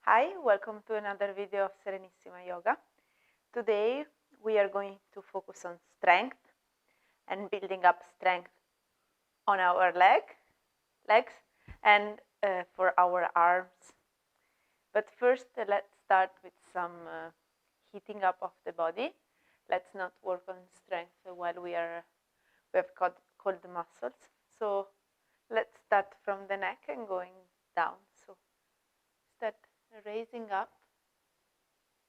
Hi, welcome to another video of Serenissima Yoga. Today we are going to focus on strength and building up strength on our legs and for our arms. But first let's start with some heating up of the body. Let's not work on strength while we have cold muscles. So let's start from the neck and going down. So start raising up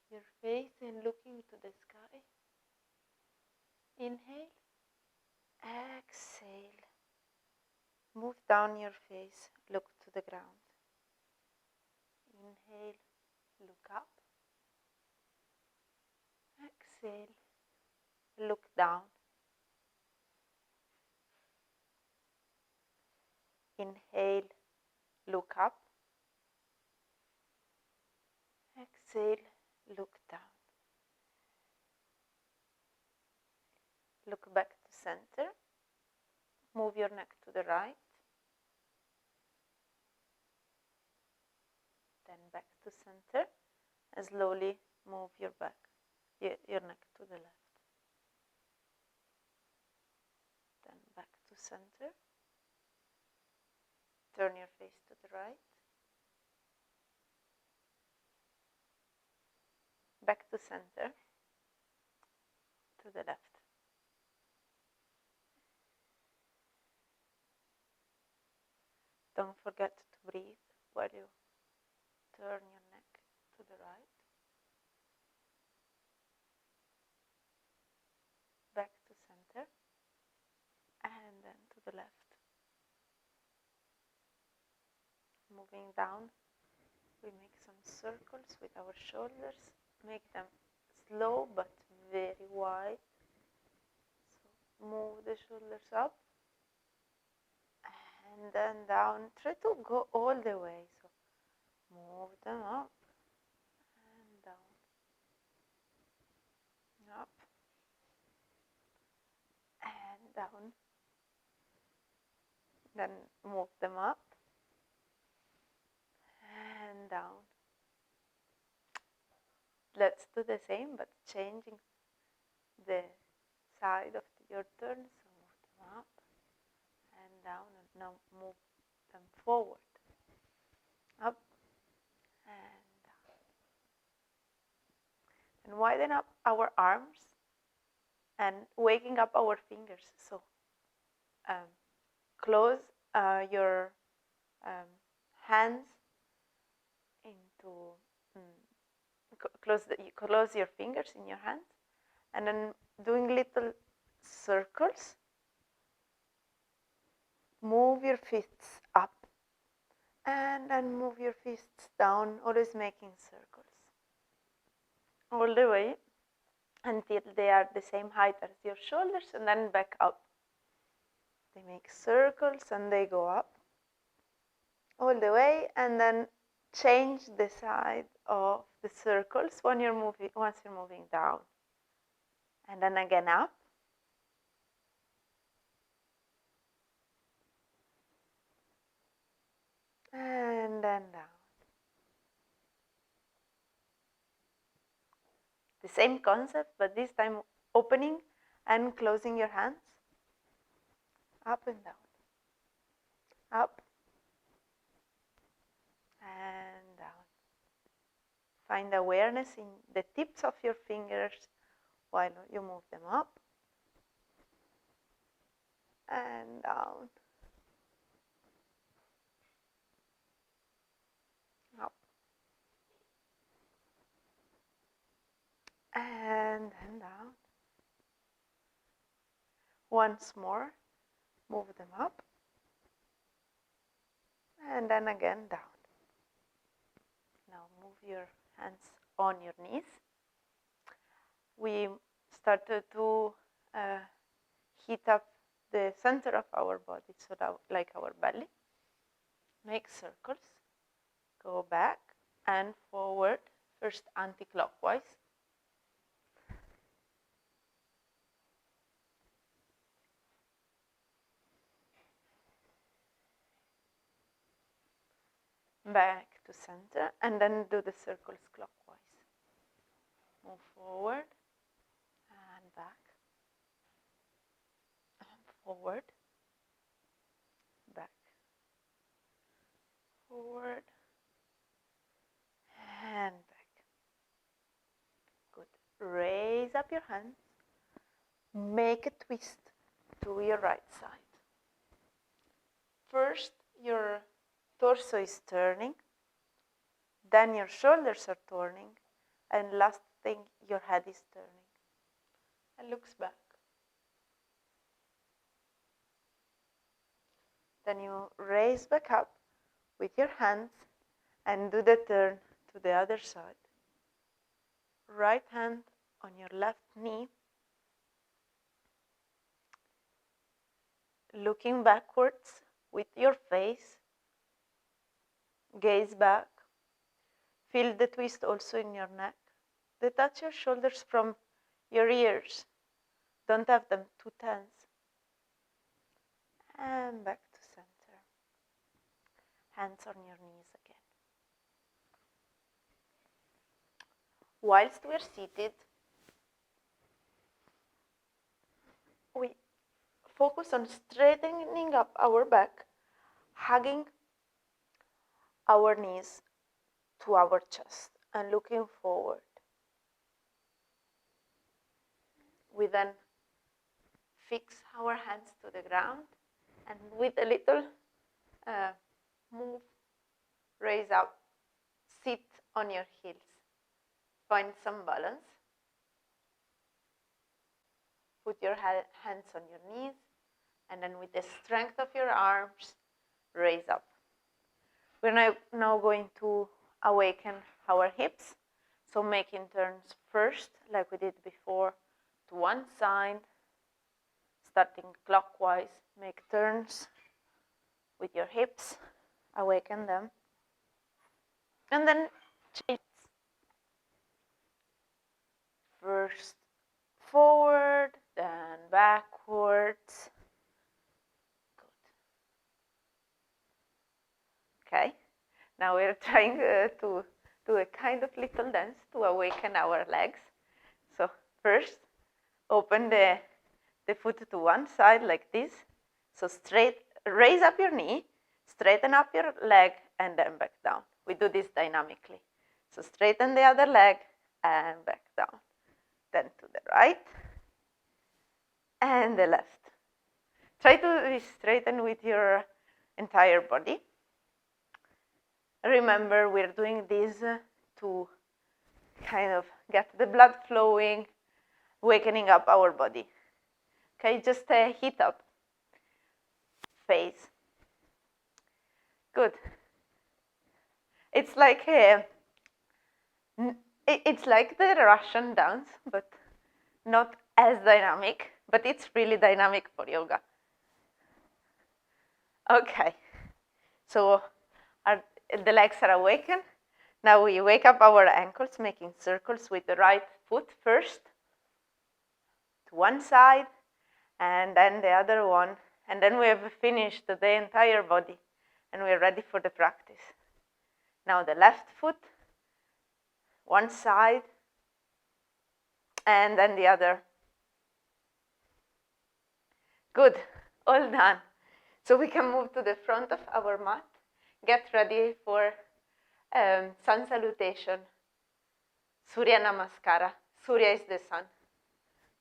your face and looking to the sky. Inhale, exhale. Move down your face, look to the ground. Inhale, look up. Exhale, look down. Inhale, look up. Exhale, look down. Look back to center. Move your neck to the right. Then back to center. And slowly move your neck to the left. Then back to center. Turn your face to the right. Back to center. To the left. Don't forget to breathe while you turn your neck to the right. Back to center. And then to the left. Moving down, we make some circles with our shoulders. Make them slow but very wide. So move the shoulders up. And then down. Try to go all the way. So move them up and down. Up and down. Then move them up and down. Let's do the same, but changing the side of your turn. So move them up and down, and now move them forward. Up and down. And widen up our arms and waking up our fingers. So close your hands into close your fingers in your hands, and then doing little circles. Move your fists up and then move your fists down, always making circles all the way until they are the same height as your shoulders, and then back up. They make circles and they go up all the way, and then change the side of the circles once you're moving down, and then again up. And then down. The same concept, but this time opening and closing your hands. Up and down. Up and down. Find awareness in the tips of your fingers while you move them up and down. Up and then down. Once more, move them up and then again down. Now move your hands on your knees. We started to heat up the center of our body, so that, like our belly. Make circles. Go back and forward, first anti-clockwise. Back to center, and then do the circles clockwise. Move forward and back, and forward, back, forward, and back. Good. Raise up your hands. Make a twist to your right side. First, your torso is turning, then your shoulders are turning, and last thing, your head is turning. And looks back. Then you raise back up with your hands and do the turn to the other side. Right hand on your left knee, looking backwards with your face, gaze back. Feel the twist also in your neck. Detach your shoulders from your ears. Don't have them too tense. And back to center. Hands on your knees again. Whilst we're seated, we focus on straightening up our back, hugging our knees to our chest and looking forward. We then fix our hands to the ground and with a little move, raise up, sit on your heels. Find some balance. Put your hands on your knees, and then with the strength of your arms, raise up. We're now going to awaken our hips. So making turns first, like we did before, to one side, starting clockwise. Make turns with your hips, awaken them, and then change. First forward, then backwards. Good. Okay, now we're trying to do a kind of little dance to awaken our legs. So first, open the foot to one side like this. So straight, raise up your knee, straighten up your leg, and then back down. We do this dynamically. So straighten the other leg and back down. Then to the right and the left. Try to be straightened with your entire body. Remember, we're doing this to kind of get the blood flowing, wakening up our body. Okay, just heat up. Face. Good. It's like the Russian dance, but not as dynamic, but it's really dynamic for yoga. Okay, so the legs are awakened. Now we wake up our ankles, making circles with the right foot first, to one side, and then the other one. And then we have finished the entire body, and we're ready for the practice. Now the left foot, one side, and then the other. Good, all done. So we can move to the front of our mat. Get ready for sun salutation, Surya Namaskara. Surya is the sun.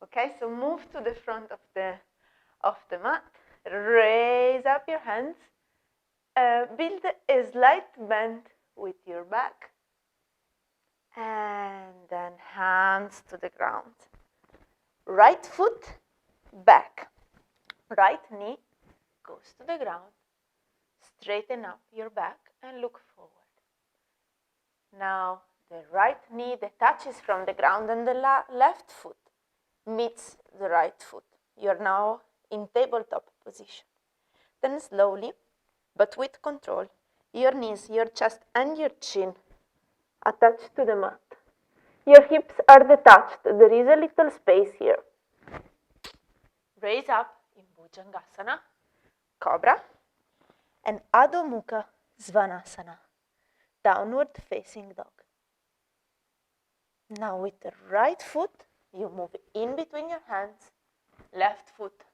Okay, so move to the front of the mat. Raise up your hands. Build a slight bend with your back. And then hands to the ground. Right foot back. Right knee goes to the ground. Straighten up your back and look forward. Now the right knee detaches from the ground and the left foot meets the right foot. You're now in tabletop position. Then slowly, but with control, your knees, your chest and your chin attached to the mat. Your hips are detached. There is a little space here. Raise up in Bhujangasana, Cobra, and Adho Mukha Svanasana. downward facing dog. Now with the right foot, you move in between your hands, left foot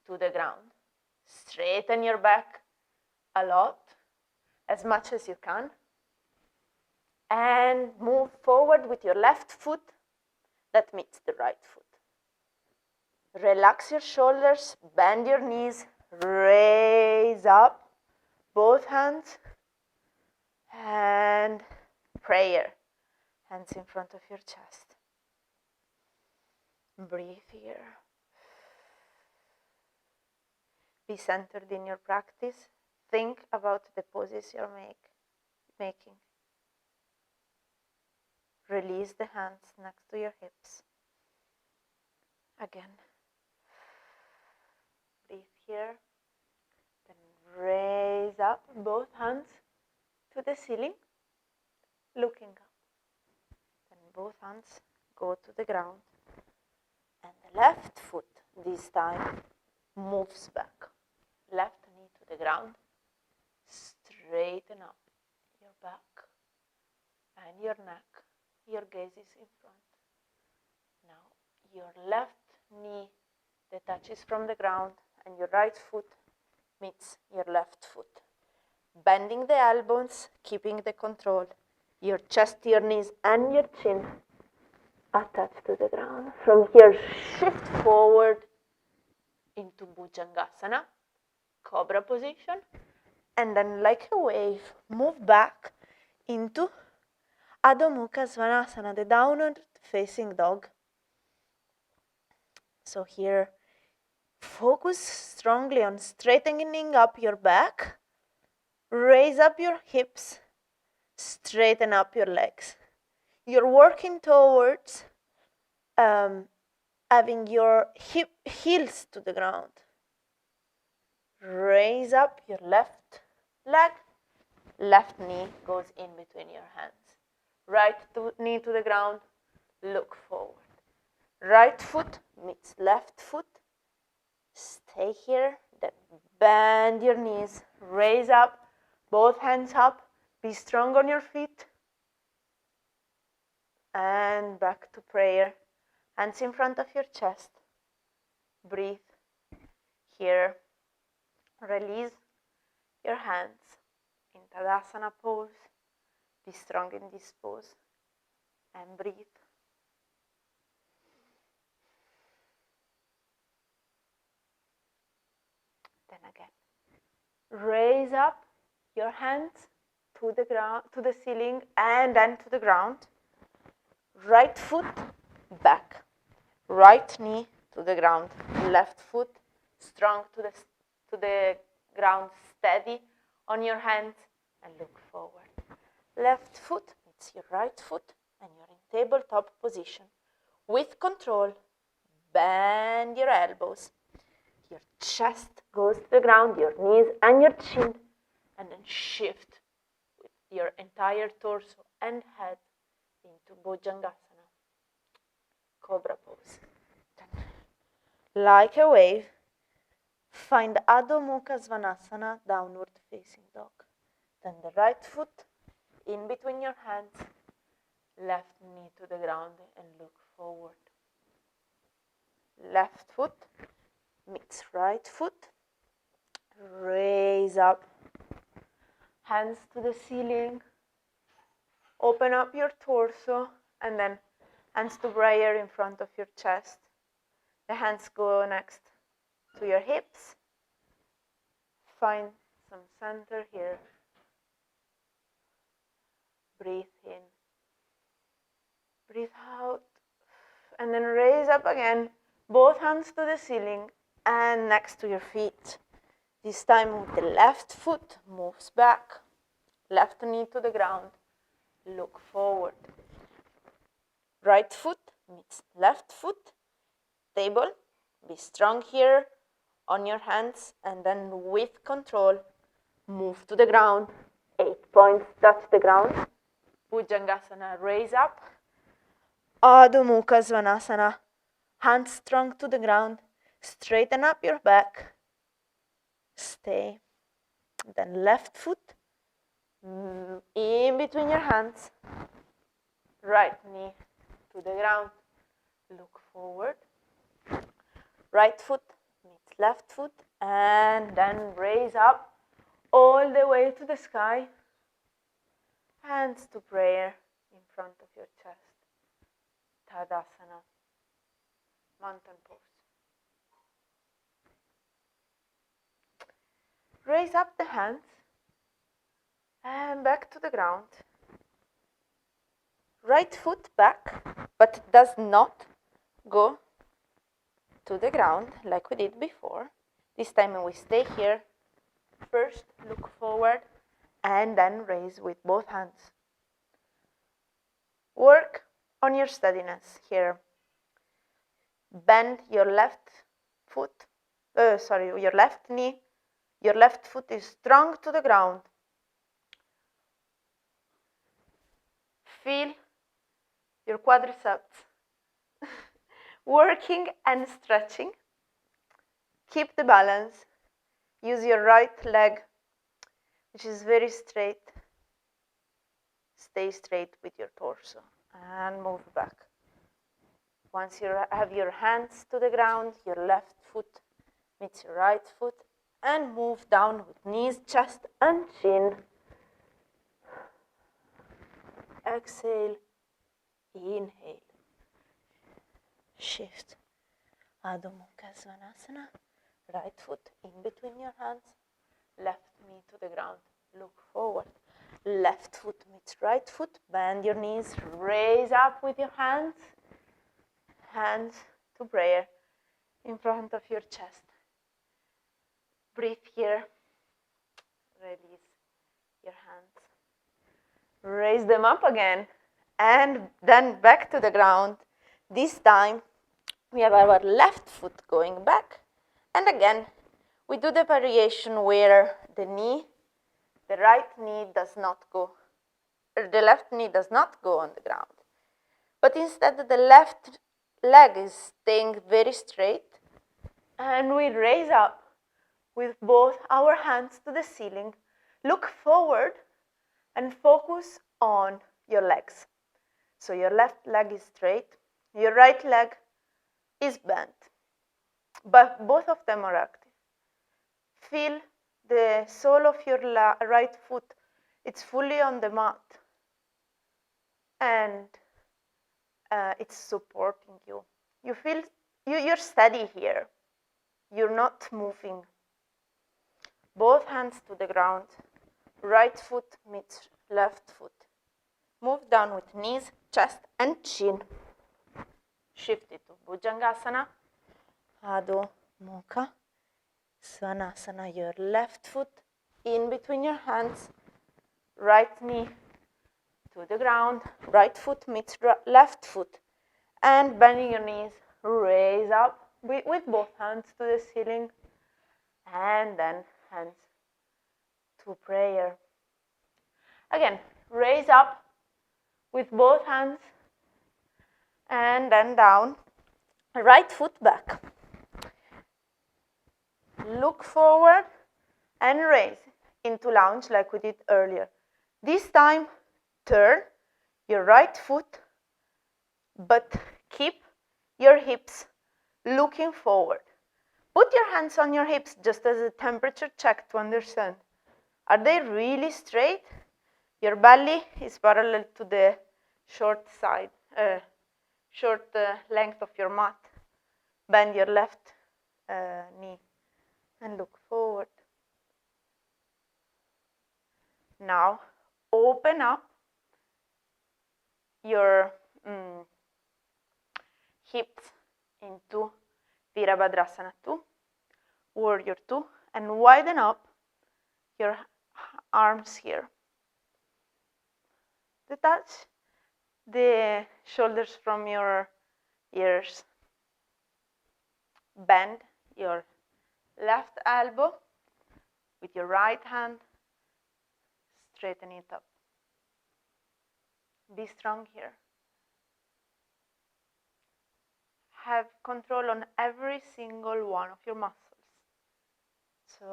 to the ground. Straighten your back a lot, as much as you can. And move forward with your left foot that meets the right foot. Relax your shoulders, bend your knees, raise up both hands, and prayer. Hands in front of your chest. Breathe here. Be centered in your practice. Think about the poses you're making. Release the hands next to your hips. Again. Breathe here. Then raise up both hands to the ceiling, looking up. Then both hands go to the ground. And the left foot this time moves back. Left knee to the ground. Straighten up your back and your neck. Your gaze is in front. Now your left knee detaches from the ground and your right foot meets your left foot. Bending the elbows, keeping the control. Your chest, your knees and your chin attached to the ground. From here, shift forward into Bhujangasana, Cobra position. And then like a wave, move back into Adho Mukha Svanasana, the downward facing dog. So here, focus strongly on straightening up your back, raise up your hips, straighten up your legs. You're working towards having your heels to the ground. Raise up your left leg, left knee goes in between your hands. Right knee to the ground, look forward. Right foot meets left foot. Stay here, then bend your knees, raise up, both hands up, be strong on your feet. And back to prayer. Hands in front of your chest. Breathe. Here. Release your hands in Tadasana pose. Be strong in this pose. And breathe. Then again. Raise up your hands to the ground, to the ceiling, and then to the ground. Right foot back. Right knee to the ground. Left foot strong to the ground, steady on your hands, and look forward. Left foot meets your right foot, and you're in tabletop position. With control, bend your elbows. Your chest goes to the ground, your knees and your chin, and then shift with your entire torso and head into Bhujangasana, Cobra pose. Then, like a wave, find Adho Mukha Svanasana, downward facing dog. Then the right foot in between your hands, left knee to the ground and look forward. Left foot meets right foot. Raise up. Hands to the ceiling. Open up your torso and then hands to prayer in front of your chest. The hands go next to your hips. Find some center here. Breathe in. Breathe out. And then raise up again. Both hands to the ceiling and next to your feet. This time with the left foot moves back. Left knee to the ground. Look forward. Right foot meets left foot. Table. Be strong here on your hands and then with control move to the ground. 8 points touch the ground. Bhujangasana, raise up. Adho Mukha Svanasana. Hands strong to the ground. Straighten up your back. Stay. Then left foot In between your hands, right knee to the ground, look forward. Right foot meets left foot, and then raise up all the way to the sky. Hands to prayer in front of your chest. Tadasana, mountain pose. Raise up the hands and back to the ground. Right foot back, but it does not go to the ground like we did before. This time we stay here. First, look forward and then raise with both hands. Work on your steadiness here. Bend your left foot, your left knee. Your left foot is strong to the ground. Feel your quadriceps working and stretching. Keep the balance. Use your right leg, which is very straight. Stay straight with your torso and move back. Once you have your hands to the ground, your left foot meets your right foot, and move down with knees, chest, and chin. Exhale, inhale. Shift. Adho Mukha Svanasana. Right foot in between your hands, left knee to the ground. Look forward. Left foot meets right foot. Bend your knees. Raise up with your hands. Hands to prayer in front of your chest. Breathe here. Release your hands. Raise them up again. And then back to the ground. This time we have our left foot going back. And again, we do the variation where the right knee does not go, or the left knee does not go on the ground. But instead the left leg is staying very straight, and we raise up with both our hands to the ceiling. Look forward and focus on your legs. So your left leg is straight, your right leg is bent, but both of them are active. Feel the sole of your right foot, it's fully on the mat, and it's supporting you. You feel you're steady here. You're not moving. Both hands to the ground. Right foot meets left foot. Move down with knees, chest, and chin. Shift it to Bhujangasana. Adho Mukha Svanasana. Your left foot in between your hands. Right knee to the ground. Right foot meets left foot. And bending your knees, raise up with both hands to the ceiling. And then hands to prayer. Again, raise up with both hands. And then down. Right foot back. Look forward and raise into lunge like we did earlier. This time, turn your right foot, but keep your hips looking forward. Put your hands on your hips just as a temperature check to understand. Are they really straight? Your belly is parallel to the short length of your mat. Bend your left knee and look forward. Now, open up your hips into Virabhadrasana 2, Warrior 2, and widen up your arms here. Detach the shoulders from your ears. Bend your left elbow with your right hand. Straighten it up. Be strong here. Have control on every single one of your muscles. So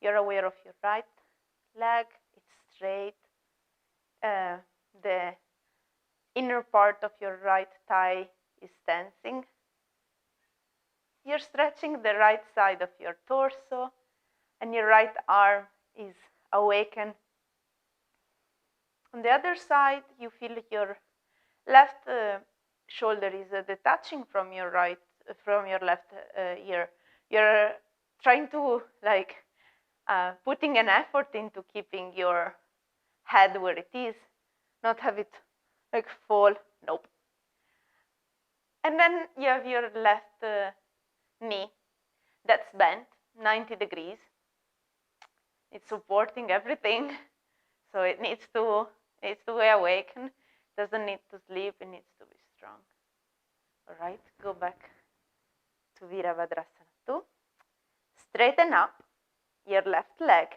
you're aware of your right leg, it's straight. The inner part of your right thigh is tensing. You're stretching the right side of your torso, and your right arm is awakened. On the other side, you feel your left shoulder is detaching from your left ear. You're trying to putting an effort into keeping your head where it is, not have it fall. Nope. And then you have your left knee that's bent 90 degrees. It's supporting everything, so it needs to awaken. It doesn't need to sleep. It needs to be strong. All right, go back to Virabhadrasana 2. Straighten up your left leg.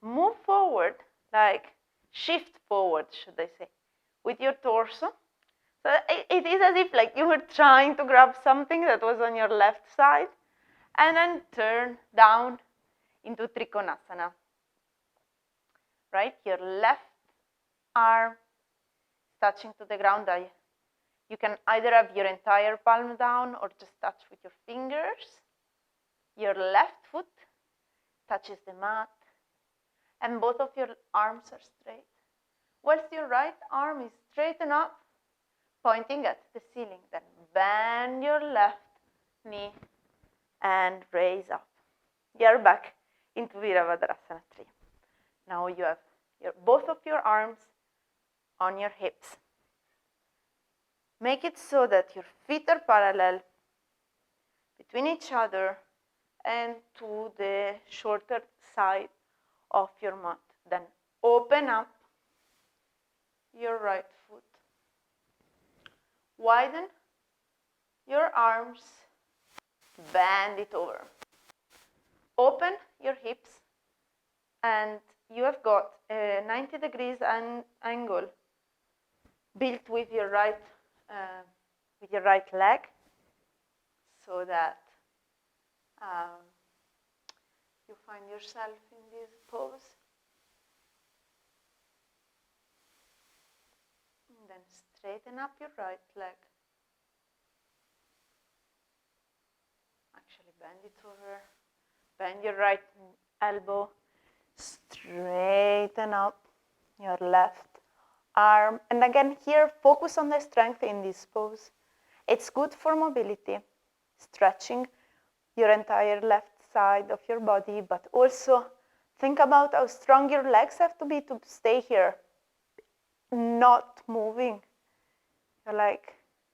Move forward, shift forward, should I say, with your torso. So it is as if you were trying to grab something that was on your left side, and then turn down into Trikonasana. Right? Your left arm touching to the ground. You can either have your entire palm down or just touch with your fingers. Your left foot touches the mat, and both of your arms are straight, whilst your right arm is straightened up, pointing at the ceiling. Then bend your left knee and raise up. You're back into Virabhadrasana 3. Now you have both of your arms on your hips. Make it so that your feet are parallel between each other and to the shorter side of your mat. Then open up your right foot. Widen your arms, bend it over. Open your hips, and you have got a 90 degrees angle built with your right leg, so that you find yourself in this pose. And then straighten up your right leg. Actually, bend it over. Bend your right elbow. Straighten up your left arm. And again, here, focus on the strength in this pose. It's good for mobility, stretching your entire left side of your body, but also think about how strong your legs have to be to stay here, not moving. You're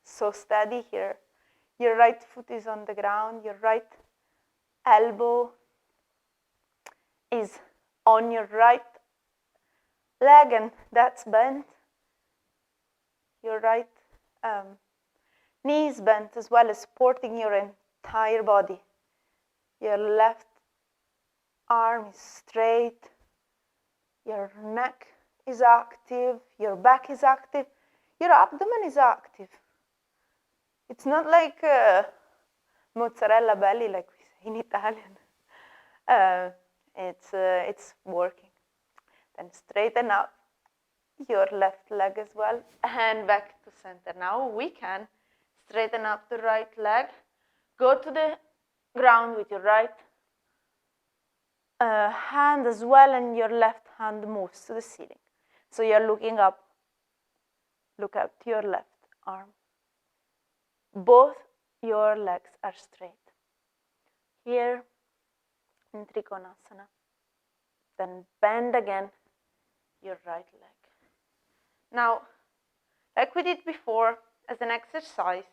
so steady here. Your right foot is on the ground, your right elbow is on your right leg, and that's bent. Your right knee is bent as well, as supporting your entire body. Your left arm is straight. Your neck is active. Your back is active. Your abdomen is active. It's not like mozzarella belly, like we say in Italian. It's working. Then straighten up your left leg as well, and back to center. Now we can straighten up the right leg. Go to the ground with your right hand as well, and your left hand moves to the ceiling. So you're looking up. Look up to your left arm. Both your legs are straight. Here in Trikonasana. Then bend again your right leg. Now, like we did before, as an exercise,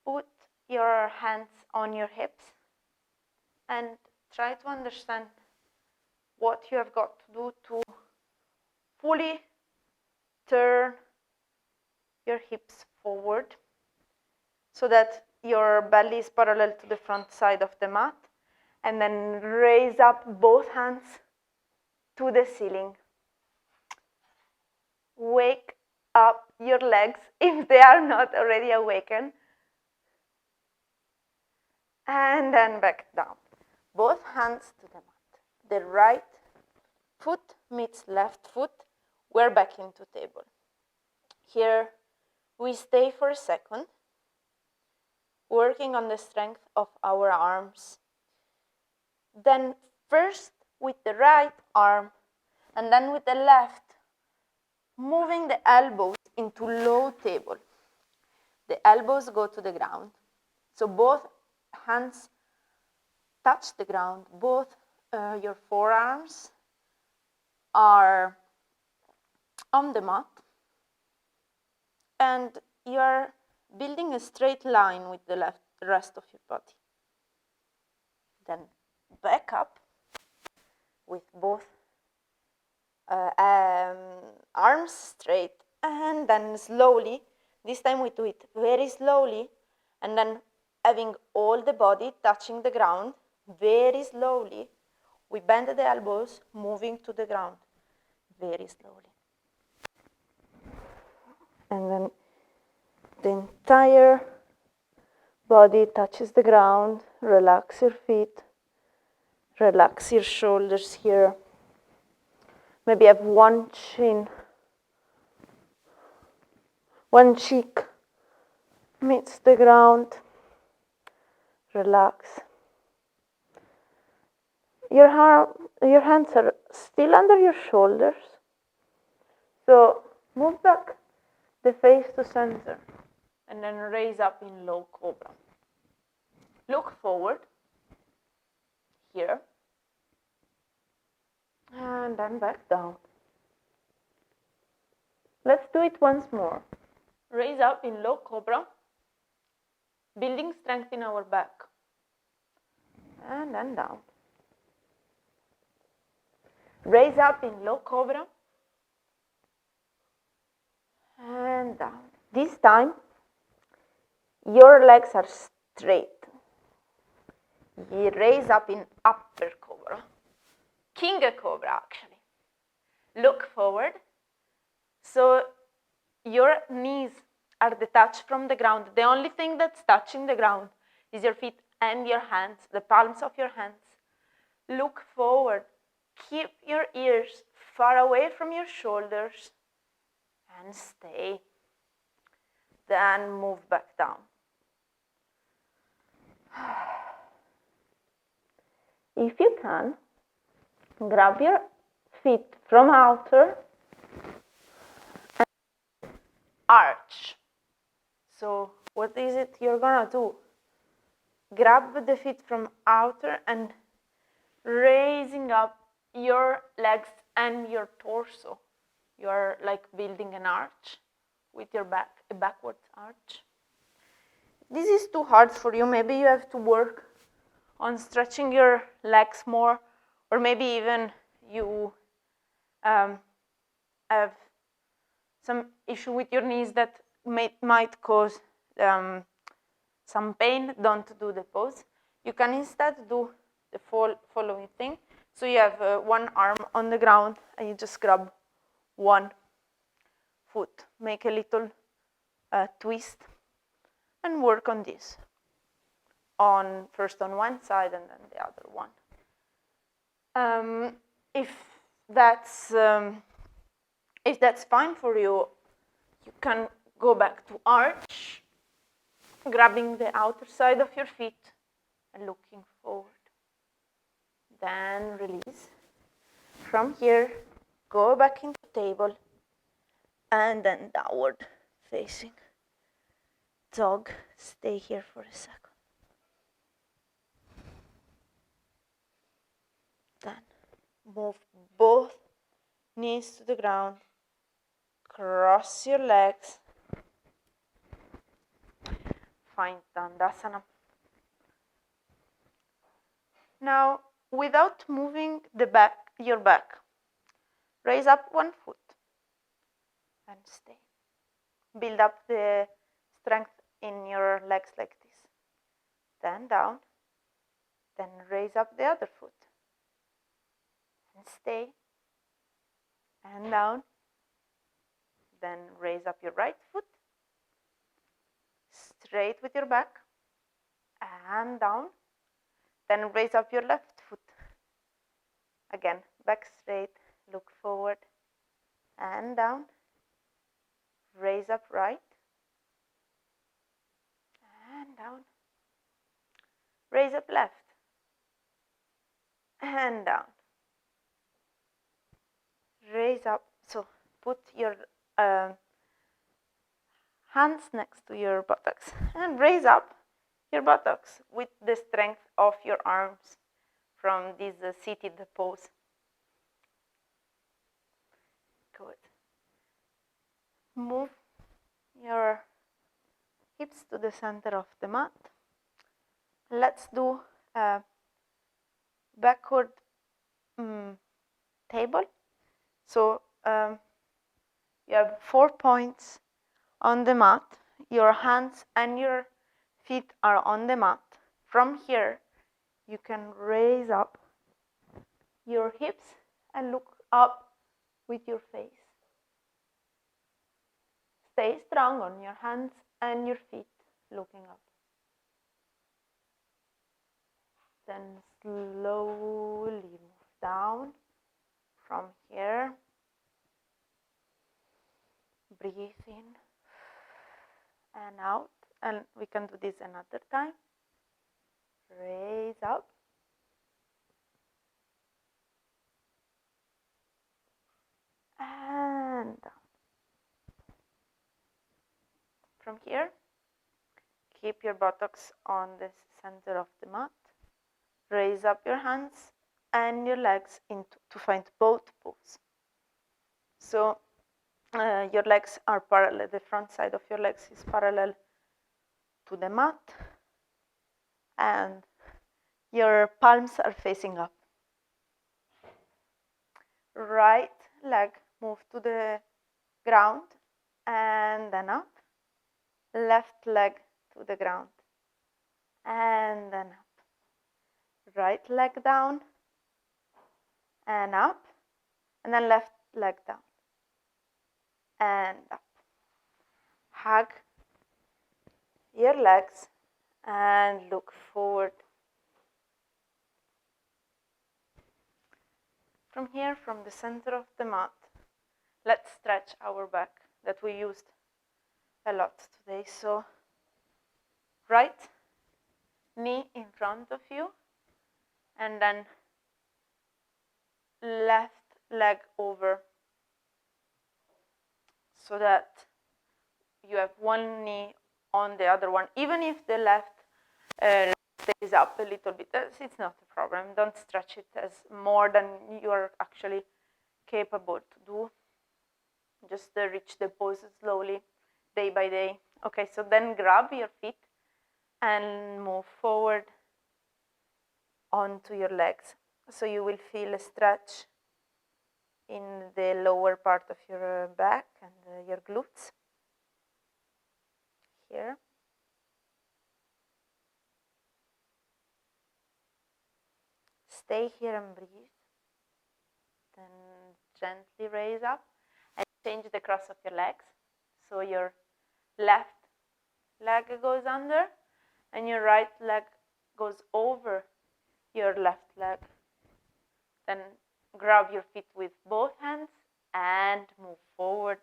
put your hands on your hips and try to understand what you have got to do to fully turn your hips forward so that your belly is parallel to the front side of the mat, and then raise up both hands to the ceiling. Wake up your legs if they are not already awakened. And then back down. Both hands to the mat. The right foot meets left foot, we're back into table. Here we stay for a second, working on the strength of our arms. Then first with the right arm and then with the left, moving the elbows into low table. The elbows go to the ground. So both hands touch the ground. Both your forearms are on the mat. And you're building a straight line with the rest of your body. Then back up with both arms straight, and then slowly, this time we do it very slowly, and then having all the body touching the ground, very slowly, we bend the elbows, moving to the ground, very slowly. And then the entire body touches the ground, relax your feet, relax your shoulders here. Maybe have one cheek meets the ground, relax. Your hands are still under your shoulders, so move back the face to center, and then raise up in low cobra. Look forward, here, and then back down. Let's do it once more. Raise up in low cobra, building strength in our back, and then down. Raise up in low cobra, and down. This time, your legs are straight. You raise up in upper cobra, king cobra actually. Look forward, so your knees are detached from the ground. The only thing that's touching the ground is your feet and your hands, the palms of your hands. Look forward, keep your ears far away from your shoulders, and stay. Then move back down. If you can, grab your feet from outer and arch. So what is it you're gonna do? Grab the feet from outer and raising up your legs and your torso. You're like building an arch with your back, a backwards arch. This is too hard for you. Maybe you have to work on stretching your legs more, or maybe even you have some issue with your knees that might cause some pain. Don't do the pose. You can instead do the following thing. So you have one arm on the ground and you just grab one foot. Make a little twist and work on this. First on one side and then the other one. If that's fine for you, you can go back to arch, grabbing the outer side of your feet and looking forward. Then release. From here, go back into table and then downward facing dog. Stay here for a second. Then move both knees to the ground, cross your legs, find Dandasana. Now, without moving your back, raise up one foot and stay. Build up the strength in your legs like this. Then down, then raise up the other foot. And stay, and down, then raise up your right foot, straight with your back, and down, then raise up your left foot, again, back straight, look forward and down, raise up right, and down, raise up left, and down, raise up. So put your hands next to your buttocks and raise up your buttocks with the strength of your arms from this seated pose. Good. Move your hips to the center of the mat. Let's do a backward table. So you have 4 points on the mat. Your hands and your feet are on the mat. From here, you can raise up your hips and look up with your face. Stay strong on your hands and your feet, looking up. Then slowly move down from here. Breathe in and out. And we can do this another time. Raise up. And down. From here, keep your buttocks on the center of the mat. Raise up your hands and your legs to find both pose. So your legs are parallel. The front side of your legs is parallel to the mat, and your palms are facing up. Right leg move to the ground and then up. Left leg to the ground and then up. Right leg down and up, and then left leg down and up. Hug your legs and look forward. From here, from the center of the mat, let's stretch our back that we used a lot today. So right knee in front of you, and then left leg over, so that you have one knee on the other one. Even if the left stays up a little bit, it's not a problem. Don't stretch it as more than you are actually capable to do. Just reach the pose slowly, day by day. Okay, so then grab your feet and move forward onto your legs. So you will feel a stretch in the lower part of your back and your glutes. Here. Stay here and breathe. Then gently raise up and change the cross of your legs. So your left leg goes under and your right leg goes over your left leg. Then grab your feet with both hands and move forward.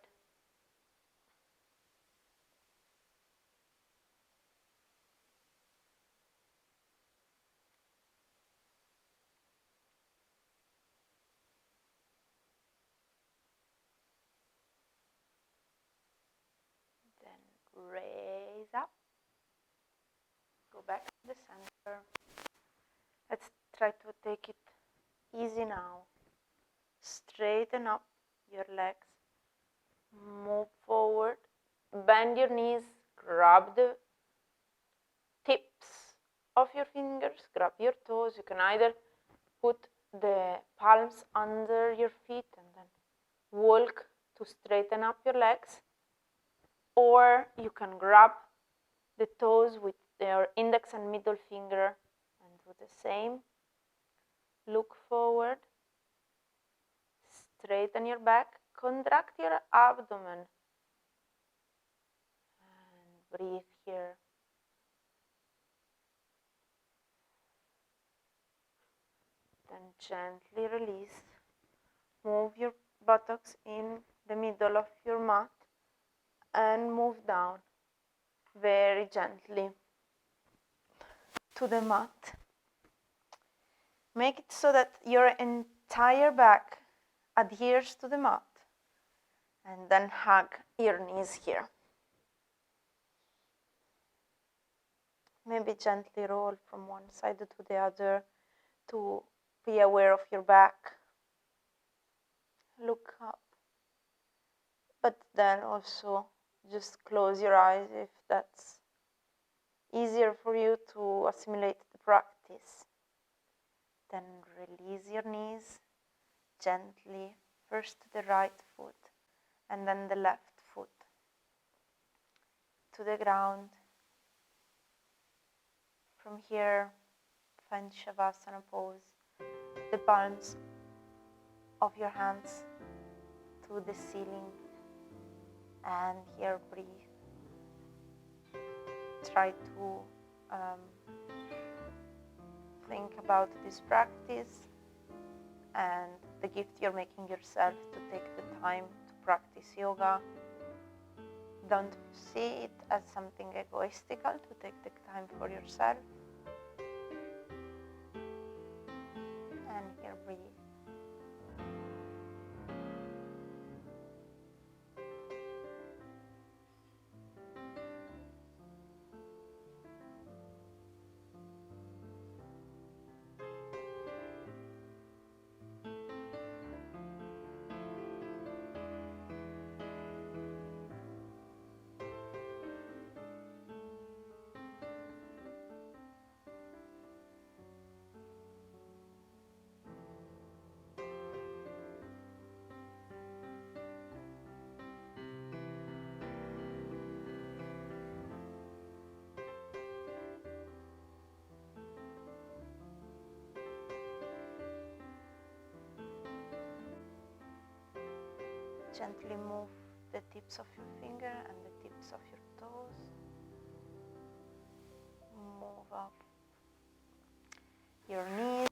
Then raise up. Go back to the center. Let's try to take it easy now. Straighten up your legs. Move forward. Bend your knees. Grab the tips of your fingers. Grab your toes. You can either put the palms under your feet and then walk to straighten up your legs. Or you can grab the toes with your index and middle finger and do the same. Look forward. Straighten your back. Contract your abdomen. And breathe here. Then gently release. move your buttocks in the middle of your mat and move down very gently to the mat. Make it so that your entire back adheres to the mat, and then hug your knees here. Maybe gently roll from one side to the other to be aware of your back. Look up, but then also just close your eyes if that's easier for you to assimilate the practice. Then release your knees gently, first the right foot and then the left foot to the ground. From here, find Shavasana pose, the palms of your hands to the ceiling, and here breathe. Try to think about this practice and the gift you're making yourself to take the time to practice yoga. Don't see it as something egoistical to take the time for yourself. And here breathe. Gently move the tips of your finger and the tips of your toes. Move up your knees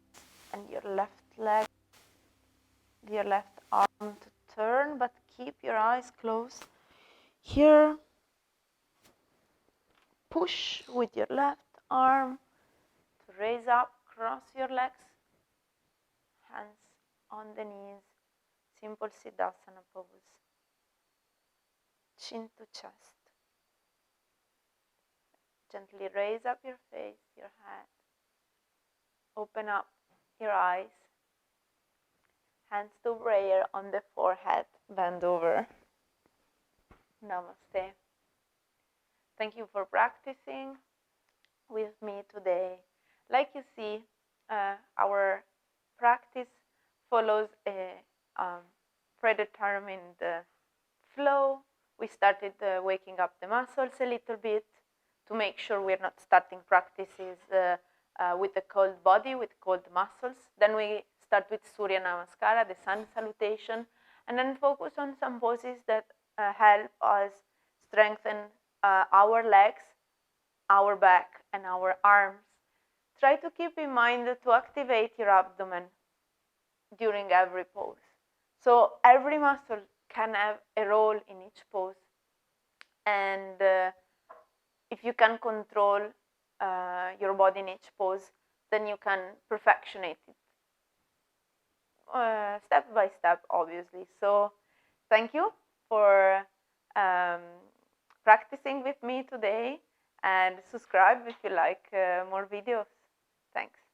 and your left leg, your left arm to turn, but keep your eyes closed. Here, push with your left arm to raise up, cross your legs, hands on the knees, simple Siddhasana pose. Chin to chest. Gently raise up your face, your head. Open up your eyes. Hands to prayer on the forehead. Bend over. Namaste. Thank you for practicing with me today. Like you see, our practice follows a predetermined flow. We started waking up the muscles a little bit to make sure we're not starting practices with the cold body, with cold muscles. Then we start with Surya Namaskara, the sun salutation, and then focus on some poses that help us strengthen our legs, our back, and our arms. Try to keep in mind to activate your abdomen during every pose. So every muscle can have a role in each pose. And if you can control your body in each pose, then you can perfectionate it step by step, obviously. So thank you for practicing with me today, and subscribe if you like more videos. Thanks.